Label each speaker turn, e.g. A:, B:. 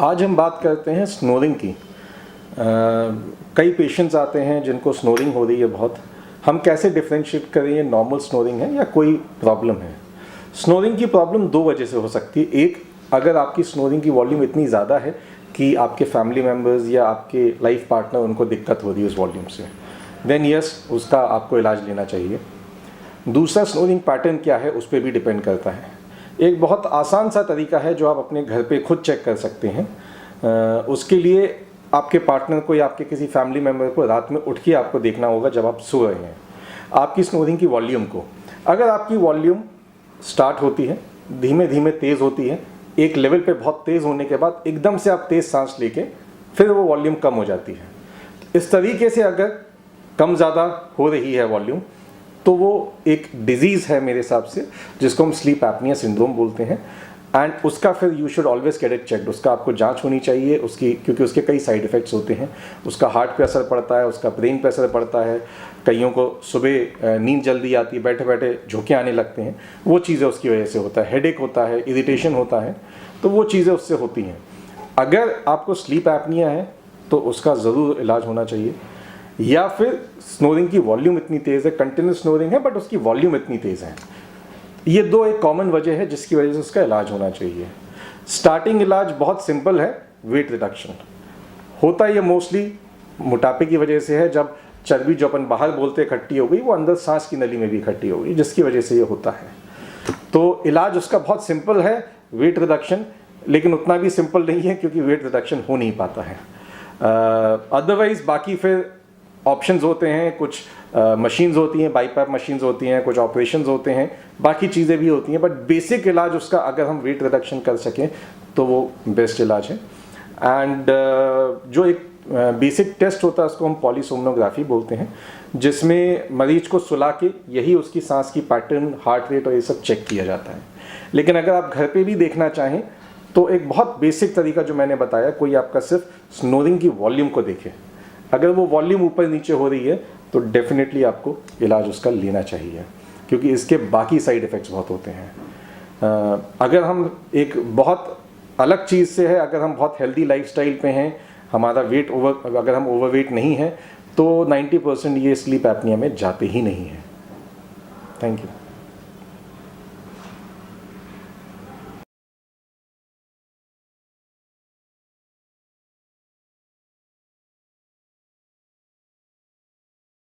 A: आज हम बात करते हैं स्नोरिंग की। कई पेशेंट्स आते हैं जिनको स्नोरिंग हो रही है बहुत। हम कैसे डिफ्रेंशिएट करें ये नॉर्मल स्नोरिंग है या कोई प्रॉब्लम है। स्नोरिंग की प्रॉब्लम दो वजह से हो सकती है। एक, अगर आपकी स्नोरिंग की वॉल्यूम इतनी ज़्यादा है कि आपके फैमिली मेम्बर्स या आपके लाइफ पार्टनर उनको दिक्कत हो रही है उस वॉल्यूम से, देन यस उसका आपको इलाज लेना चाहिए। दूसरा, स्नोरिंग पैटर्न क्या है उस पर भी डिपेंड करता है। एक बहुत आसान सा तरीका है जो आप अपने घर पे खुद चेक कर सकते हैं। उसके लिए आपके पार्टनर को या आपके किसी फैमिली मेम्बर को रात में उठ के आपको देखना होगा जब आप सो रहे हैं आपकी स्नोरिंग की वॉल्यूम को। अगर आपकी वॉल्यूम स्टार्ट होती है, धीमे धीमे तेज़ होती है, एक लेवल पे बहुत तेज़ होने के बाद एकदम से आप तेज़ सांस लेके फिर वो वॉल्यूम कम हो जाती है। इस तरीके से अगर कम ज़्यादा हो रही है वॉल्यूम तो वो एक डिजीज़ है मेरे हिसाब से, जिसको हम स्लीप एपनिया सिंड्रोम बोलते हैं। एंड उसका फिर you should always get it checked. उसका आपको जांच होनी चाहिए उसकी, क्योंकि उसके कई साइड इफ़ेक्ट्स होते हैं। उसका हार्ट पे असर पड़ता है, उसका ब्रेन पे असर पड़ता है। कईयों को सुबह नींद जल्दी आती है, बैठे बैठे झोंके आने लगते हैं, वो चीज़ें उसकी वजह से होता है। हेडेक होता है, इरिटेशन होता है, तो वो चीज़ें उससे होती हैं। अगर आपको स्लीप एपनिया है तो उसका ज़रूर इलाज होना चाहिए। या फिर स्नोरिंग की वॉल्यूम इतनी तेज़ है, कंटिन्यूस स्नोरिंग है बट उसकी वॉल्यूम इतनी तेज़ है। ये दो एक कॉमन वजह है जिसकी वजह से उसका इलाज होना चाहिए। स्टार्टिंग इलाज बहुत सिंपल है, वेट रिडक्शन। होता ये मोस्टली मोटापे की वजह से है। जब चर्बी जो अपन बाहर बोलते इकट्ठी हो गई वो अंदर सांस की नली में भी इकट्ठी हो गई, जिसकी वजह से ये होता है। तो इलाज उसका बहुत सिंपल है, वेट रिडक्शन। लेकिन उतना भी सिंपल नहीं है क्योंकि वेट रिडक्शन हो नहीं पाता है। अदरवाइज बाकी फिर ऑप्शंस होते हैं, कुछ मशीन्स होती हैं, बाईपैप मशीन्स होती हैं, कुछ ऑपरेशंस होते हैं, बाकी चीज़ें भी होती हैं। बट बेसिक इलाज उसका अगर हम वेट रिडक्शन कर सकें तो वो बेस्ट इलाज है। एंड जो एक बेसिक टेस्ट होता है उसको हम पॉलीसोमनोग्राफी बोलते हैं, जिसमें मरीज को सुला के यही उसकी सांस की पैटर्न, हार्ट रेट और ये सब चेक किया जाता है। लेकिन अगर आप घर पे भी देखना चाहें तो एक बहुत बेसिक तरीका जो मैंने बताया, कोई आपका सिर्फ स्नोरिंग की वॉल्यूम को देखे। अगर वो वॉल्यूम ऊपर नीचे हो रही है तो डेफिनेटली आपको इलाज उसका लेना चाहिए, क्योंकि इसके बाकी साइड इफ़ेक्ट्स बहुत होते हैं। अगर हम एक बहुत अलग चीज़ से है, अगर हम बहुत हेल्दी लाइफस्टाइल पे हैं, हमारा वेट अगर हम ओवरवेट नहीं है तो 90% ये स्लीप एपनिया में जाते ही नहीं हैं। Thank you.